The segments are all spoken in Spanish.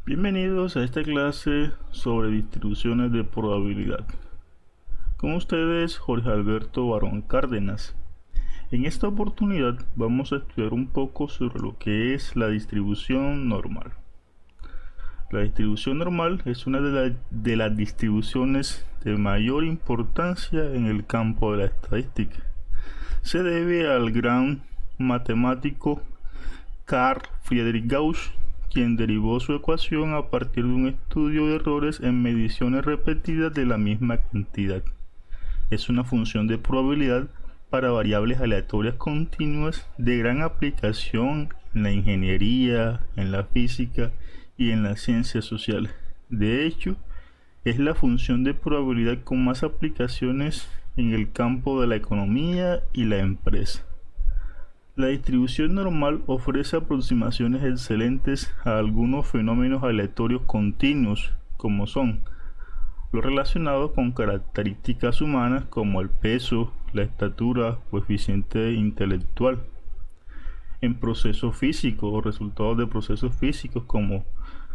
Bienvenidos a esta clase sobre distribuciones de probabilidad. Con ustedes Jorge Alberto Barón Cárdenas. En esta oportunidad vamos a estudiar un poco sobre lo que es la distribución normal. La distribución normal es una de las distribuciones de mayor importancia en el campo de la estadística. Se debe al gran matemático Carl Friedrich Gauss, quien derivó su ecuación a partir de un estudio de errores en mediciones repetidas de la misma cantidad. Es una función de probabilidad para variables aleatorias continuas de gran aplicación en la ingeniería, en la física y en las ciencias sociales. De hecho, es la función de probabilidad con más aplicaciones en el campo de la economía y la empresa. La distribución normal ofrece aproximaciones excelentes a algunos fenómenos aleatorios continuos, como son los relacionados con características humanas como el peso, la estatura, coeficiente intelectual, en procesos físicos o resultados de procesos físicos como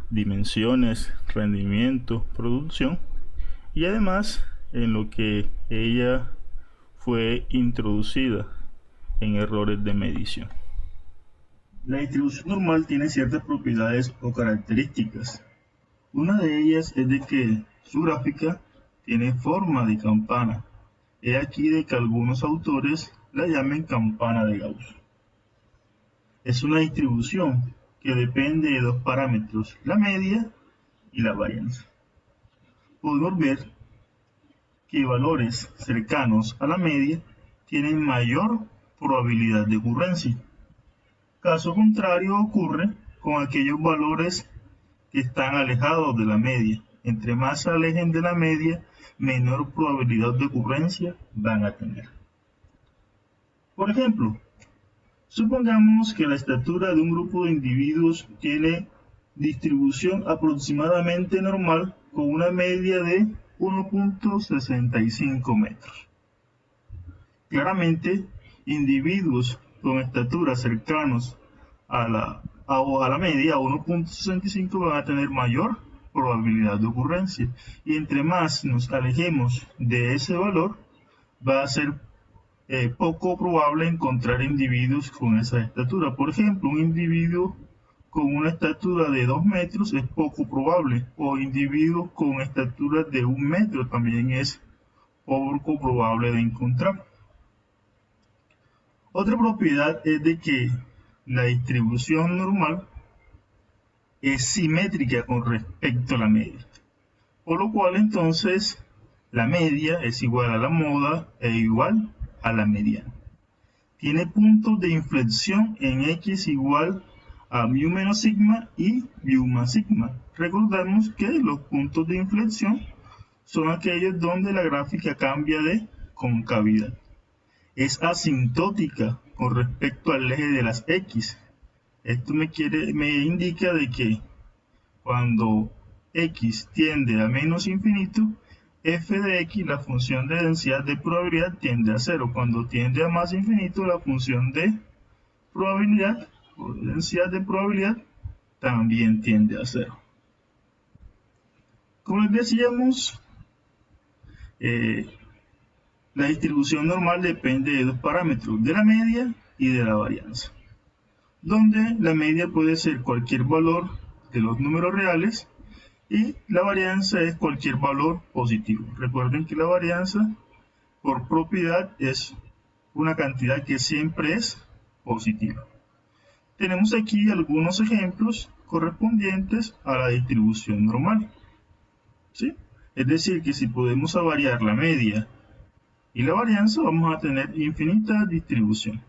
dimensiones, rendimiento, producción, y además en lo que ella fue introducida en errores de medición. La distribución normal tiene ciertas propiedades o características. Una de ellas es de que su gráfica tiene forma de campana. He aquí de que algunos autores la llamen campana de Gauss. Es una distribución que depende de dos parámetros, la media y la varianza. Podemos ver que valores cercanos a la media tienen mayor probabilidad de ocurrencia. Caso contrario ocurre con aquellos valores que están alejados de la media. Entre más se alejen de la media, menor probabilidad de ocurrencia van a tener. Por ejemplo, supongamos que la estatura de un grupo de individuos tiene distribución aproximadamente normal con una media de 1.65 metros. Claramente, individuos con estaturas cercanos a la media, 1.65, van a tener mayor probabilidad de ocurrencia. Y entre más nos alejemos de ese valor, va a ser poco probable encontrar individuos con esa estatura. Por ejemplo, un individuo con una estatura de 2 metros es poco probable, o individuos con estatura de 1 metro también es poco probable de encontrar. Otra propiedad es de que la distribución normal es simétrica con respecto a la media, por lo cual entonces la media es igual a la moda e igual a la mediana. Tiene puntos de inflexión en x igual a mu menos sigma y mu más sigma. Recordemos que los puntos de inflexión son aquellos donde la gráfica cambia de concavidad. Es asintótica con respecto al eje de las x. Esto me indica de que cuando x tiende a menos infinito, f de x, la función de densidad de probabilidad, tiende a 0. Cuando tiende a más infinito, la función de probabilidad o de densidad de probabilidad también tiende a 0. Como les decíamos, la distribución normal depende de dos parámetros, de la media y de la varianza, donde la media puede ser cualquier valor de los números reales y la varianza es cualquier valor positivo. Recuerden que la varianza por propiedad es una cantidad que siempre es positiva. Tenemos aquí algunos ejemplos correspondientes a la distribución normal, ¿sí? Es decir, que si podemos variar la media y la varianza, vamos a tener infinita distribución,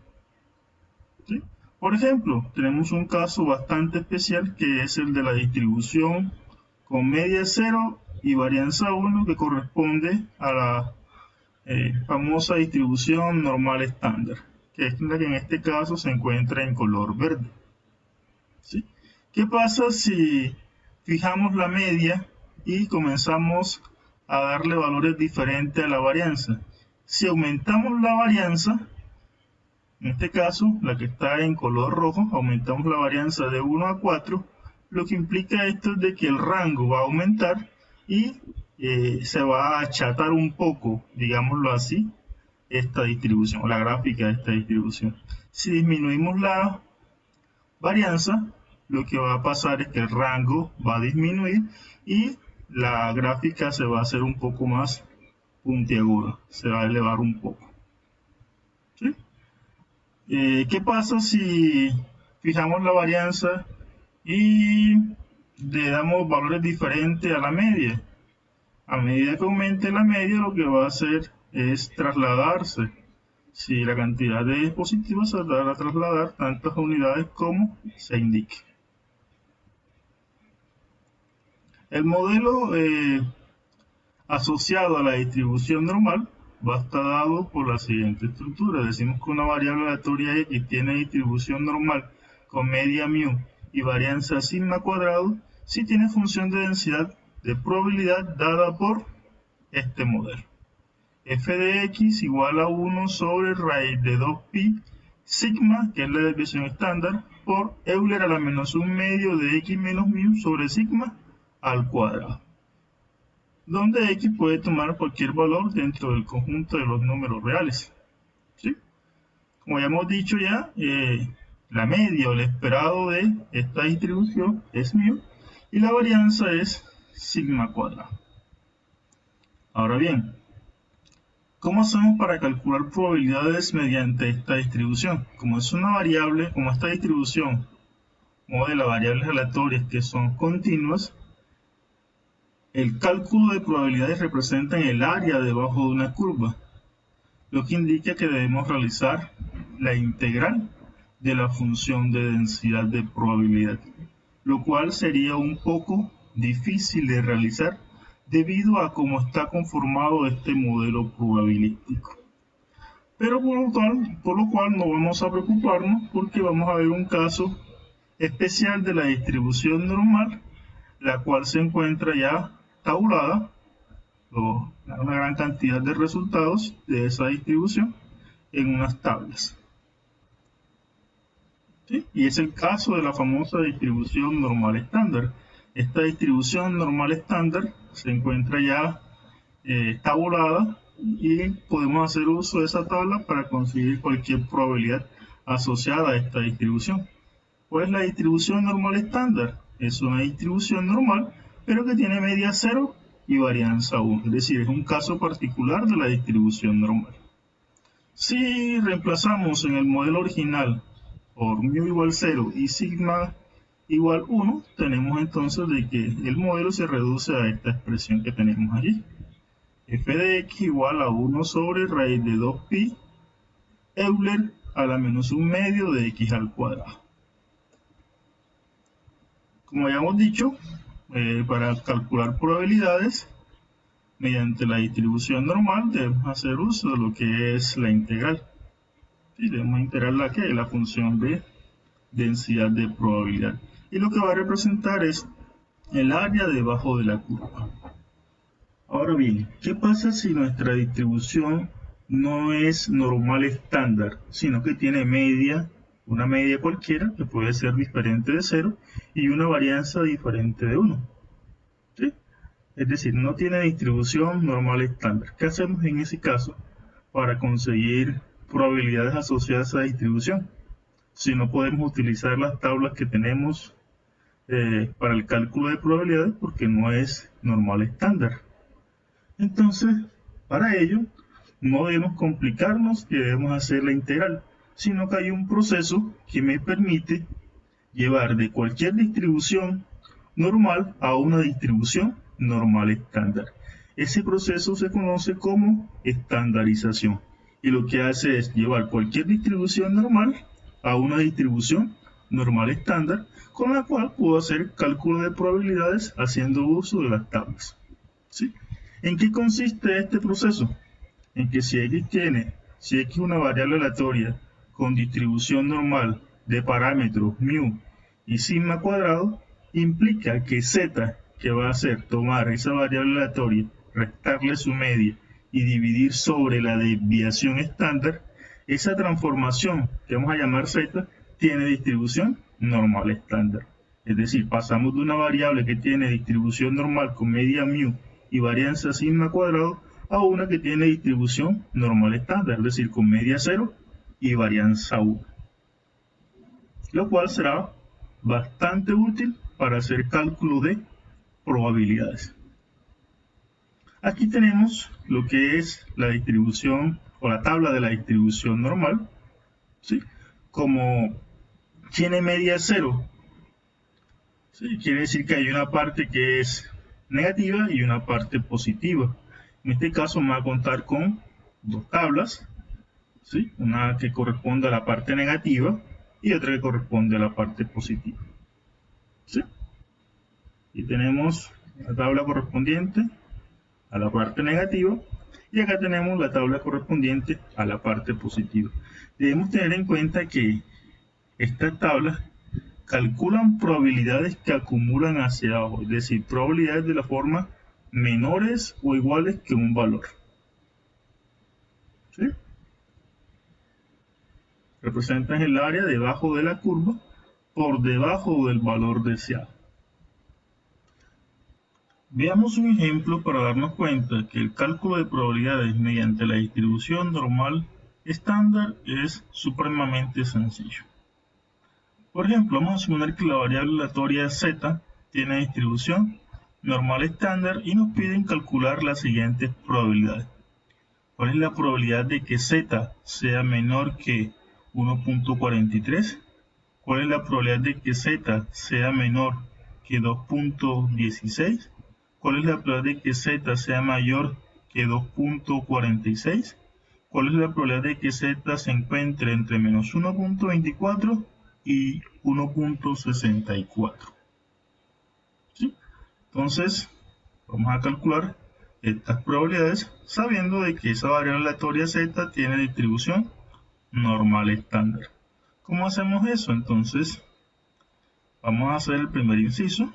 ¿sí? Por ejemplo, tenemos un caso bastante especial que es el de la distribución con media 0 y varianza 1, que corresponde a la famosa distribución normal estándar, que es la que en este caso se encuentra en color verde, ¿sí? ¿Qué pasa si fijamos la media y comenzamos a darle valores diferentes a la varianza? Si aumentamos la varianza, en este caso la que está en color rojo, aumentamos la varianza de 1 a 4, lo que implica esto es de que el rango va a aumentar y se va a achatar un poco, digámoslo así, esta distribución, o la gráfica de esta distribución. Si disminuimos la varianza, lo que va a pasar es que el rango va a disminuir y la gráfica se va a hacer un poco más puntiaguda, se va a elevar un poco. ¿Sí? ¿Qué pasa si fijamos la varianza y le damos valores diferentes a la media? A medida que aumente la media, lo que va a hacer es trasladarse. Si la cantidad de positivos se va a trasladar tantas unidades como se indique. El modelo asociado a la distribución normal va a estar dado por la siguiente estructura. Decimos que una variable aleatoria x tiene distribución normal con media mu y varianza sigma cuadrado si tiene función de densidad de probabilidad dada por este modelo. F de x igual a 1 sobre raíz de 2pi sigma, que es la desviación estándar, por Euler a la menos 1 medio de x menos mu sobre sigma al cuadrado, donde x puede tomar cualquier valor dentro del conjunto de los números reales. ¿Sí? Como ya hemos dicho ya, la media o el esperado de esta distribución es mu y la varianza es sigma cuadrado. Ahora bien, ¿cómo hacemos para calcular probabilidades mediante esta distribución? Como es una variable, como esta distribución modela variables aleatorias que son continuas, el cálculo de probabilidades representa el área debajo de una curva, lo que indica que debemos realizar la integral de la función de densidad de probabilidad, lo cual sería un poco difícil de realizar debido a cómo está conformado este modelo probabilístico. Pero por lo cual no vamos a preocuparnos porque vamos a ver un caso especial de la distribución normal, la cual se encuentra ya tabulada, una gran cantidad de resultados de esa distribución en unas tablas. ¿Sí? Y es el caso de la famosa distribución normal estándar. Esta distribución normal estándar se encuentra ya tabulada y podemos hacer uso de esa tabla para conseguir cualquier probabilidad asociada a esta distribución. Pues la distribución normal estándar es una distribución normal, pero que tiene media 0 y varianza 1, es decir, es un caso particular de la distribución normal. Si reemplazamos en el modelo original por mu igual 0 y sigma igual 1, tenemos entonces de que el modelo se reduce a esta expresión que tenemos allí. F de x igual a 1 sobre raíz de 2pi Euler a la menos 1 medio de x al cuadrado. Como ya hemos dicho, para calcular probabilidades mediante la distribución normal debemos hacer uso de lo que es la integral. ¿Sí? Debemos integrar la función de densidad de probabilidad. Y lo que va a representar es el área debajo de la curva. Ahora bien, ¿qué pasa si nuestra distribución no es normal estándar, sino que tiene media, una media cualquiera, que puede ser diferente de 0, y una varianza diferente de 1? ¿Sí? Es decir, no tiene distribución normal estándar. ¿Qué hacemos en ese caso para conseguir probabilidades asociadas a esa distribución? Si no podemos utilizar las tablas que tenemos para el cálculo de probabilidades porque no es normal estándar. Entonces, para ello, no debemos complicarnos que debemos hacer la integral, sino que hay un proceso que me permite llevar de cualquier distribución normal a una distribución normal estándar. Ese proceso se conoce como estandarización y lo que hace es llevar cualquier distribución normal a una distribución normal estándar, con la cual puedo hacer cálculo de probabilidades haciendo uso de las tablas. ¿Sí? ¿En qué consiste este proceso? En que si x es una variable aleatoria con distribución normal de parámetros mu y sigma cuadrado, implica que z, que va a hacer tomar esa variable aleatoria, restarle su media y dividir sobre la desviación estándar, esa transformación que vamos a llamar z tiene distribución normal estándar. Es decir, pasamos de una variable que tiene distribución normal con media mu y varianza sigma cuadrado a una que tiene distribución normal estándar, es decir, con media 0 y varianza 1. Lo cual será bastante útil para hacer cálculo de probabilidades. Aquí tenemos lo que es la distribución o la tabla de la distribución normal, ¿sí? Como tiene media 0, ¿sí? Quiere decir que hay una parte que es negativa y una parte positiva. En este caso me va a contar con dos tablas, ¿sí? Una que corresponde a la parte negativa y otra que corresponde a la parte positiva, ¿sí? Y tenemos la tabla correspondiente a la parte negativa y acá tenemos la tabla correspondiente a la parte positiva. Debemos tener en cuenta que estas tablas calculan probabilidades que acumulan hacia abajo, es decir, probabilidades de la forma menores o iguales que un valor, ¿sí? Representan el área debajo de la curva por debajo del valor deseado. Veamos un ejemplo para darnos cuenta que el cálculo de probabilidades mediante la distribución normal estándar es supremamente sencillo. Por ejemplo, vamos a suponer que la variable aleatoria z tiene distribución normal estándar y nos piden calcular las siguientes probabilidades. ¿Cuál es la probabilidad de que z sea menor que 1.43? ¿Cuál es la probabilidad de que z sea menor que 2.16? ¿Cuál es la probabilidad de que z sea mayor que 2.46? ¿Cuál es la probabilidad de que z se encuentre entre menos 1.24 y 1.64? ¿Sí? Entonces, vamos a calcular estas probabilidades sabiendo de que esa variable aleatoria z tiene distribución normal estándar. ¿Cómo hacemos eso? Entonces, vamos a hacer el primer inciso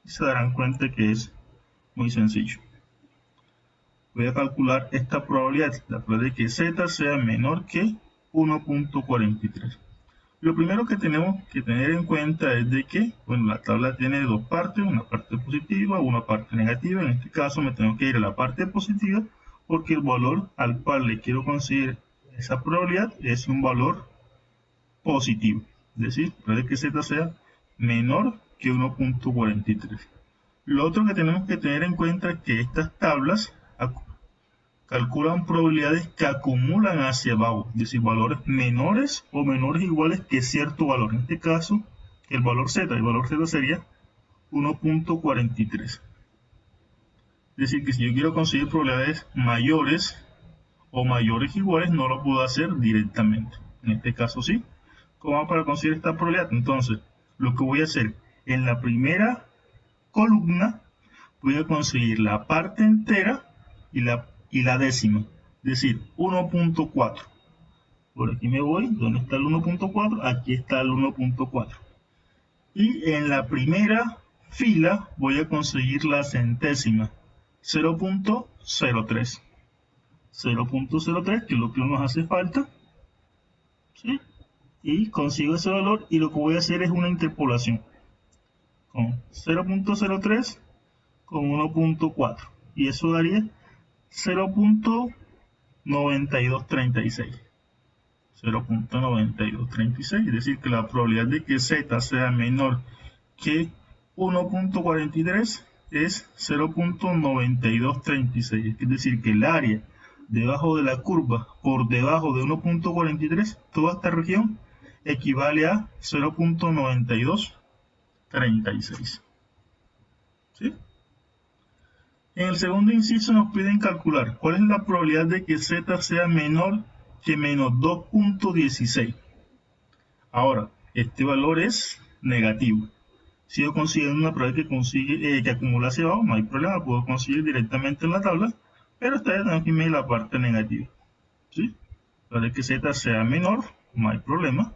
y se darán cuenta que es muy sencillo. Voy a calcular esta probabilidad, la probabilidad de que z sea menor que 1.43. Lo primero que tenemos que tener en cuenta es de que, bueno, la tabla tiene dos partes, una parte positiva, una parte negativa. En este caso me tengo que ir a la parte positiva porque el valor al cual le quiero conseguir esa probabilidad es un valor positivo. Es decir, puede que z sea menor que 1.43. Lo otro que tenemos que tener en cuenta es que estas tablas calculan probabilidades que acumulan hacia abajo, es decir, valores menores o menores iguales que cierto valor. En este caso, el valor z sería 1.43. Es decir, que si yo quiero conseguir probabilidades mayores o mayores iguales, no lo puedo hacer directamente. En este caso sí. ¿Cómo vamos para conseguir esta probabilidad? Entonces, lo que voy a hacer en la primera columna, voy a conseguir la parte entera y la décima, es decir, 1.4. Por aquí me voy, ¿dónde está el 1.4? Aquí está el 1.4. Y en la primera fila voy a conseguir la centésima, 0.03. 0.03, que es lo que nos hace falta, ¿sí? Y consigo ese valor y lo que voy a hacer es una interpolación con 0.03 con 1.4 y eso daría 0.9236. 0.9236, es decir que la probabilidad de que z sea menor que 1.43 es 0.9236, es decir que el área debajo de la curva por debajo de 1.43, toda esta región equivale a 0.9236. ¿Sí? En el segundo inciso nos piden calcular cuál es la probabilidad de que z sea menor que menos 2.16. Ahora, este valor es negativo. Si yo consigo una probabilidad que acumula hacia abajo, no hay problema, puedo conseguir directamente en la tabla, pero esta vez tengo que medir la parte negativa. ¿Sí? Para que z sea menor, no hay problema.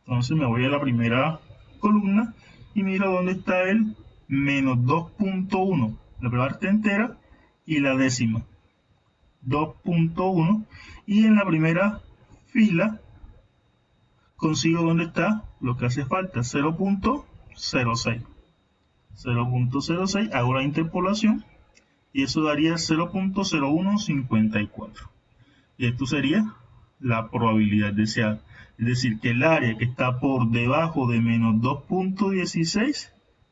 Entonces me voy a la primera columna y miro dónde está el menos 2.1, la parte entera y la décima. 2.1 y en la primera fila consigo dónde está lo que hace falta, 0.03. 0.06. 0.06, hago la interpolación y eso daría 0.0154. Y esto sería la probabilidad deseada. Es decir, que el área que está por debajo de menos 2.16,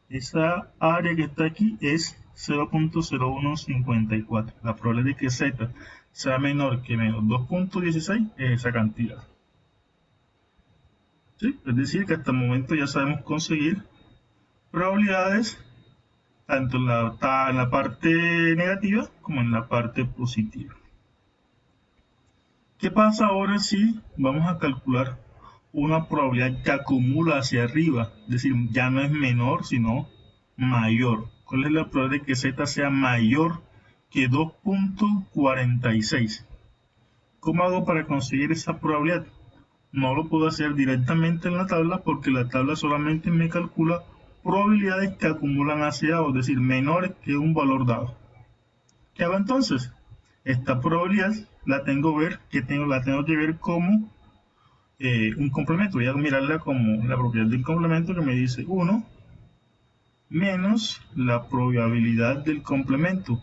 esa área que está aquí es 0.0154. La probabilidad de que z sea menor que menos 2.16 es esa cantidad. ¿Sí? Es decir, que hasta el momento ya sabemos conseguir probabilidades tanto en la parte negativa como en la parte positiva. ¿Qué pasa ahora si vamos a calcular una probabilidad que acumula hacia arriba? Es decir, ya no es menor, sino mayor. ¿Cuál es la probabilidad de que z sea mayor que 2.46? ¿Cómo hago para conseguir esa probabilidad? No lo puedo hacer directamente en la tabla porque la tabla solamente me calcula probabilidades que acumulan hacia abajo, es decir, menores que un valor dado. ¿Qué hago entonces? Esta probabilidad la tengo que ver como un complemento. Voy a mirarla como la propiedad del complemento que me dice 1 menos la probabilidad del complemento.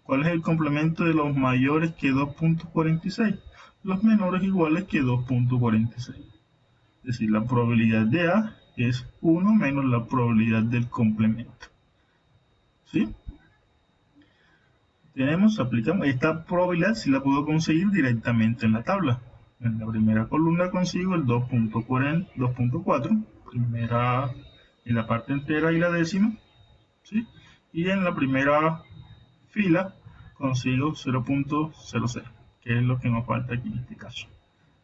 ¿Cuál es el complemento de los mayores que 2.46? Los menores iguales que 2.46. Es decir, la probabilidad de A es 1 menos la probabilidad del complemento. ¿Sí? Aplicamos esta probabilidad si la puedo conseguir directamente en la tabla. En la primera columna consigo el 2.4, primera en la parte entera y la décima, ¿sí? Y en la primera fila consigo 0.06, que es lo que nos falta aquí en este caso.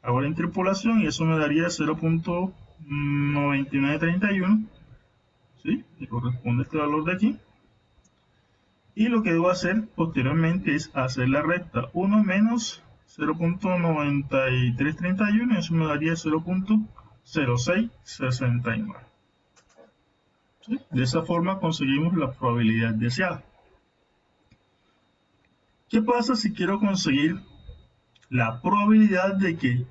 Hago la interpolación y eso me daría 0.9931, ¿sí? Que corresponde a este valor de aquí. Y lo que debo hacer posteriormente es hacer la recta 1 menos 0.9331, y eso me daría 0.0669. ¿Sí? De esa forma conseguimos la probabilidad deseada. ¿Qué pasa si quiero conseguir la probabilidad de que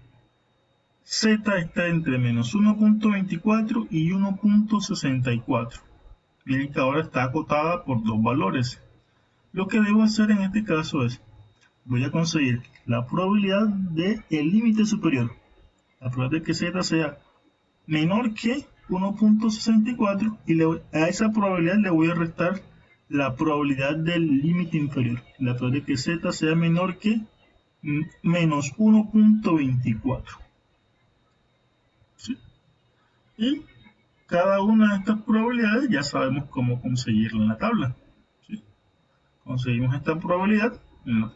z está entre menos 1.24 y 1.64? Miren que ahora está acotada por dos valores. Lo que debo hacer en este caso es, voy a conseguir la probabilidad del límite superior. La probabilidad de que z sea menor que 1.64 y a esa probabilidad le voy a restar la probabilidad del límite inferior. La probabilidad de que z sea menor que menos 1.24. ¿Sí? Y cada una de estas probabilidades ya sabemos cómo conseguirla en la tabla. ¿Sí? Conseguimos esta probabilidad en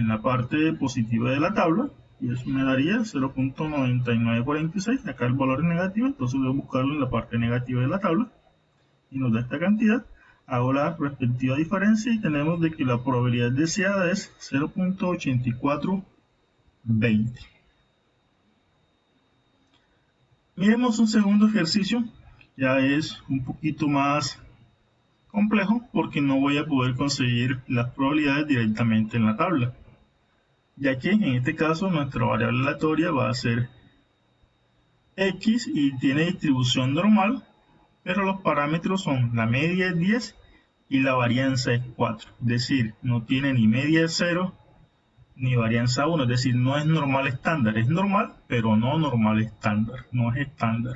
la parte positiva de la tabla y eso me daría 0.9946. Acá el valor es negativo, entonces voy a buscarlo en la parte negativa de la tabla y nos da esta cantidad. Hago la respectiva diferencia y tenemos de que la probabilidad deseada es 0.8420. Miremos un segundo ejercicio, ya es un poquito más complejo porque no voy a poder conseguir las probabilidades directamente en la tabla, ya que en este caso nuestra variable aleatoria va a ser x y tiene distribución normal, pero los parámetros son la media es 10 y la varianza es 4, es decir, no tiene ni media 0 ni varianza 1, es decir, no es normal estándar, es normal, pero no normal estándar, no es estándar.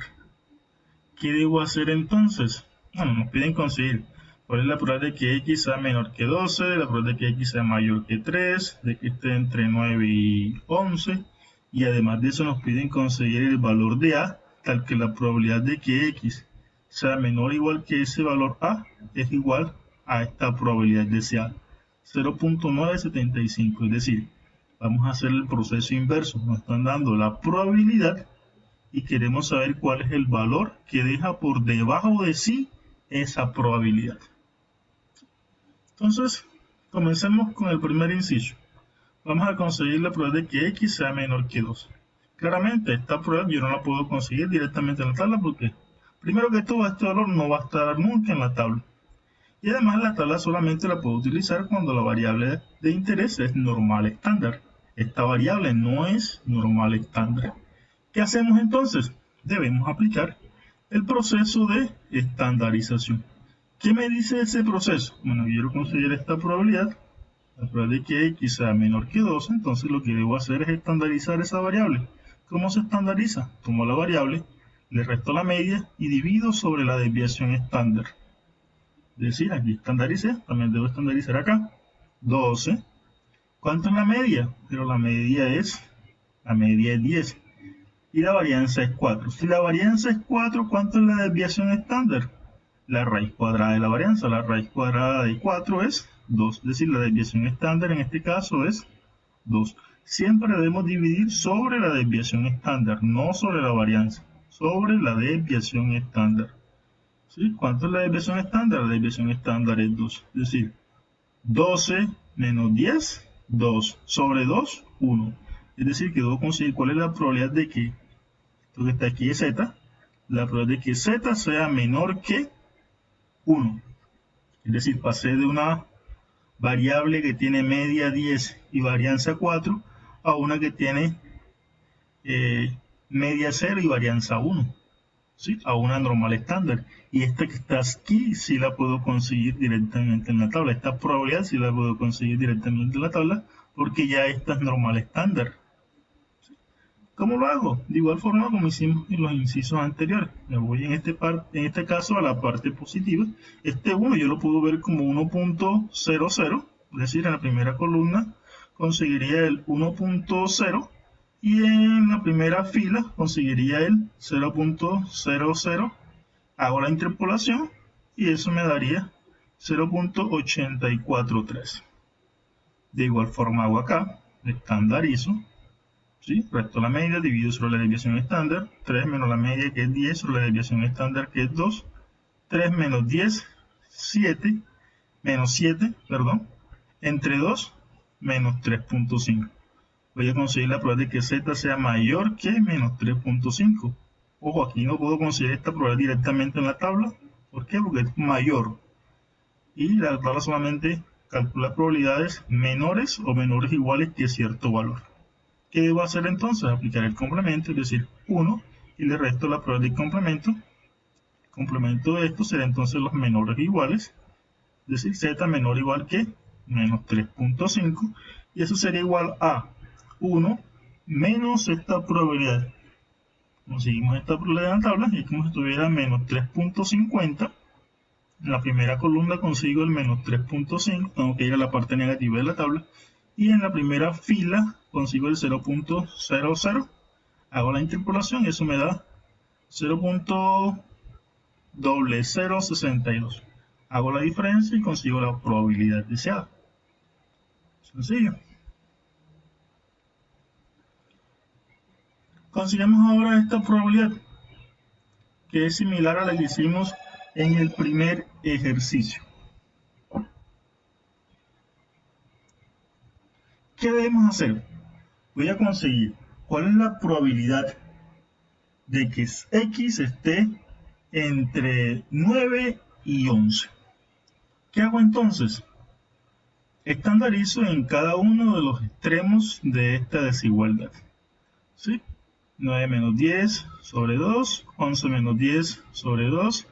¿Qué debo hacer entonces? Bueno, nos piden conseguir cuál es la probabilidad de que x sea menor que 12, la probabilidad de que x sea mayor que 3, de que esté entre 9 y 11, y además de eso nos piden conseguir el valor de a, tal que la probabilidad de que x sea menor o igual que ese valor a es igual a esta probabilidad deseada, 0.975, es decir, vamos a hacer el proceso inverso, nos están dando la probabilidad y queremos saber cuál es el valor que deja por debajo de sí esa probabilidad. Entonces, comencemos con el primer inciso. Vamos a conseguir la probabilidad de que x sea menor que 2. Claramente, esta prueba yo no la puedo conseguir directamente en la tabla porque, primero que todo, este valor no va a estar nunca en la tabla. Y además, la tabla solamente la puedo utilizar cuando la variable de interés es normal estándar. Esta variable no es normal estándar. ¿Qué hacemos entonces? Debemos aplicar el proceso de estandarización. ¿Qué me dice ese proceso? Bueno, quiero conseguir esta probabilidad, la probabilidad de que x sea menor que 12, entonces lo que debo hacer es estandarizar esa variable. ¿Cómo se estandariza? Tomo la variable, le resto la media y divido sobre la desviación estándar. Es decir, aquí estandaricé, también debo estandarizar acá. 12. ¿Cuánto es la media? Pero la media es 10. Y la varianza es 4. Si la varianza es 4, ¿cuánto es la desviación estándar? La raíz cuadrada de la varianza. La raíz cuadrada de 4 es 2. Es decir, la desviación estándar en este caso es 2. Siempre debemos dividir sobre la desviación estándar, no sobre la varianza. Sobre la desviación estándar. ¿Sí? ¿Cuánto es la desviación estándar? La desviación estándar es 2. Es decir, 12 menos 10, 2. Sobre 2, 1. Es decir, que debo conseguir cuál es la probabilidad de que esto que está aquí es z, la probabilidad de que z sea menor que 1. Es decir, pasé de una variable que tiene media 10 y varianza 4 a una que tiene media 0 y varianza 1. ¿Sí? A una normal estándar. Y esta que está aquí sí la puedo conseguir directamente en la tabla. Esta probabilidad sí la puedo conseguir directamente en la tabla porque ya esta es normal estándar. ¿Cómo lo hago? De igual forma como hicimos en los incisos anteriores. Me voy en este caso a la parte positiva. Este 1 yo lo puedo ver como 1.00, es decir, en la primera columna conseguiría el 1.0 y en la primera fila conseguiría el 0.00. Hago la interpolación y eso me daría 0.843. De igual forma hago acá, estandarizo. ¿Sí? Resto la media, divido sobre la desviación estándar, 3 menos la media que es 10 sobre la desviación estándar que es 2, 3 menos 10, 7, menos 7, perdón, entre 2 menos 3.5. Voy a conseguir la probabilidad de que z sea mayor que menos 3.5. Ojo, aquí no puedo conseguir esta probabilidad directamente en la tabla. ¿Por qué? Porque es mayor. Y la tabla solamente calcula probabilidades menores o menores iguales que cierto valor. ¿Qué debo hacer entonces? Aplicar el complemento, es decir, 1, y le resto la probabilidad de complemento. El complemento de esto será entonces los menores iguales, es decir, z menor o igual que menos 3.5, y eso sería igual a 1 menos esta probabilidad. Conseguimos esta probabilidad en la tabla y es como si tuviera menos 3.50. En la primera columna consigo el menos 3.5, tengo que ir a la parte negativa de la tabla. Y en la primera fila consigo el 0.00. Hago la interpolación y eso me da 0.0062. Hago la diferencia y consigo la probabilidad deseada. Sencillo. Consigamos ahora esta probabilidad, que es similar a la que hicimos en el primer ejercicio. ¿Qué debemos hacer? Voy a conseguir cuál es la probabilidad de que x esté entre 9 y 11. ¿Qué hago entonces? Estandarizo en cada uno de los extremos de esta desigualdad. ¿Sí? 9 menos 10 sobre 2, 11 menos 10 sobre 2,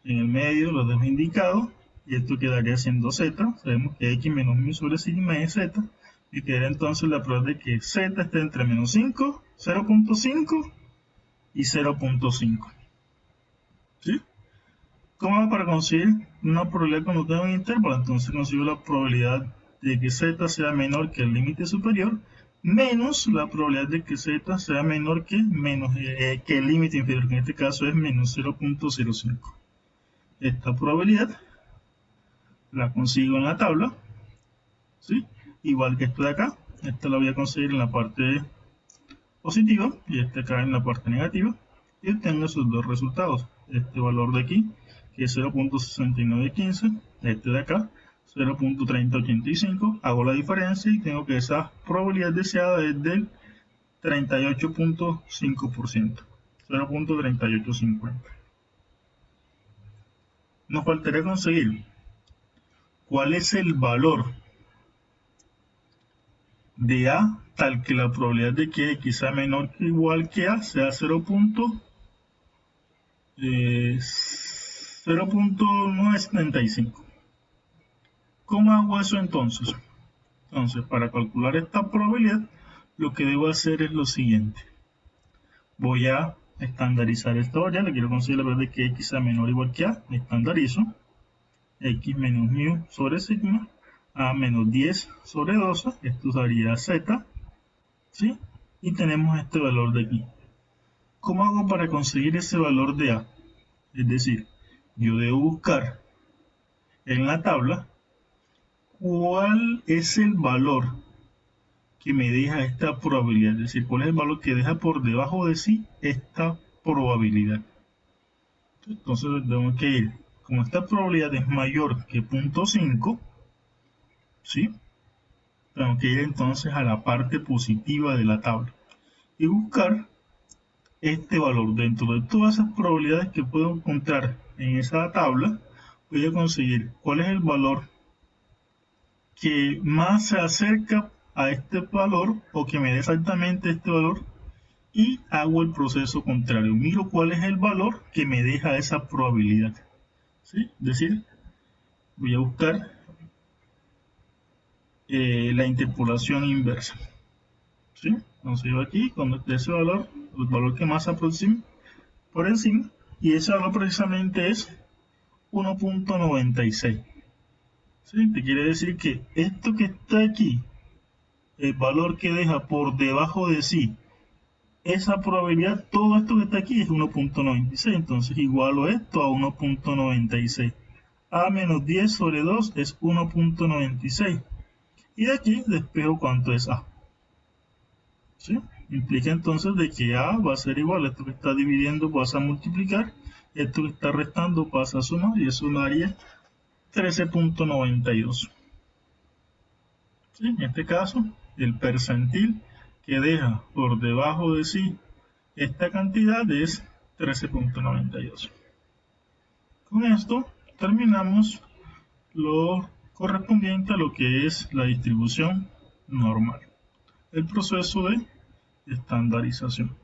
en el medio lo dejo indicado, y esto quedaría siendo z. Sabemos que x menos mu sobre sigma es z, y quedaría entonces la probabilidad de que z esté entre menos 5, 0.5 y 0.5. ¿Sí? ¿Cómo hago para conseguir una probabilidad cuando tengo un intervalo? Entonces consigo la probabilidad de que z sea menor que el límite superior menos la probabilidad de que z sea menor que el límite inferior, que en este caso es menos 0.05. Esta probabilidad la consigo en la tabla, ¿sí? Igual que esta de acá. Esta la voy a conseguir en la parte positiva y esta acá en la parte negativa, y obtengo esos dos resultados. Este valor de aquí, que es 0.6915, este de acá, 0.3085, hago la diferencia y tengo que esa probabilidad deseada es del 38.5%, 0.3850. Nos faltaría conseguir cuál es el valor de A tal que la probabilidad de que X sea menor que igual que A sea 0.975. ¿Cómo hago eso entonces? Entonces, para calcular esta probabilidad, lo que debo hacer es lo siguiente. Voy a estandarizar esta variable. Quiero conseguir la probabilidad de que x sea menor o igual que a. Estandarizo. X menos mu sobre sigma. A menos 10 sobre 12. Esto daría z. ¿Sí? Y tenemos este valor de aquí. ¿Cómo hago para conseguir ese valor de a? Es decir, yo debo buscar en la tabla cuál es el valor que me deja esta probabilidad, es decir, cuál es el valor que deja por debajo de sí esta probabilidad. Entonces tengo que ir, como esta probabilidad es mayor que 0.5, ¿sí? Tengo que ir entonces a la parte positiva de la tabla y buscar este valor. Dentro de todas esas probabilidades que puedo encontrar en esa tabla, voy a conseguir cuál es el valor que más se acerca a este valor o que me dé exactamente este valor y hago el proceso contrario. Miro cuál es el valor que me deja esa probabilidad. ¿Sí? Es decir, voy a buscar la interpolación inversa. ¿Sí? Entonces yo aquí, cuando esté ese valor, el valor que más se aproxime por encima, y ese valor precisamente es 1.96. ¿Sí? Te quiere decir que esto que está aquí, el valor que deja por debajo de sí esa probabilidad, todo esto que está aquí es 1.96, entonces igualo esto a 1.96. A menos 10 sobre 2 es 1.96. Y de aquí despejo cuánto es A. ¿Sí? Implica entonces de que A va a ser igual a esto que está dividiendo, pasa a multiplicar, esto que está restando pasa a sumar, y eso daría 13.92. ¿Sí? En este caso, el percentil que deja por debajo de sí esta cantidad es 13.92. Con esto terminamos lo correspondiente a lo que es la distribución normal, el proceso de estandarización.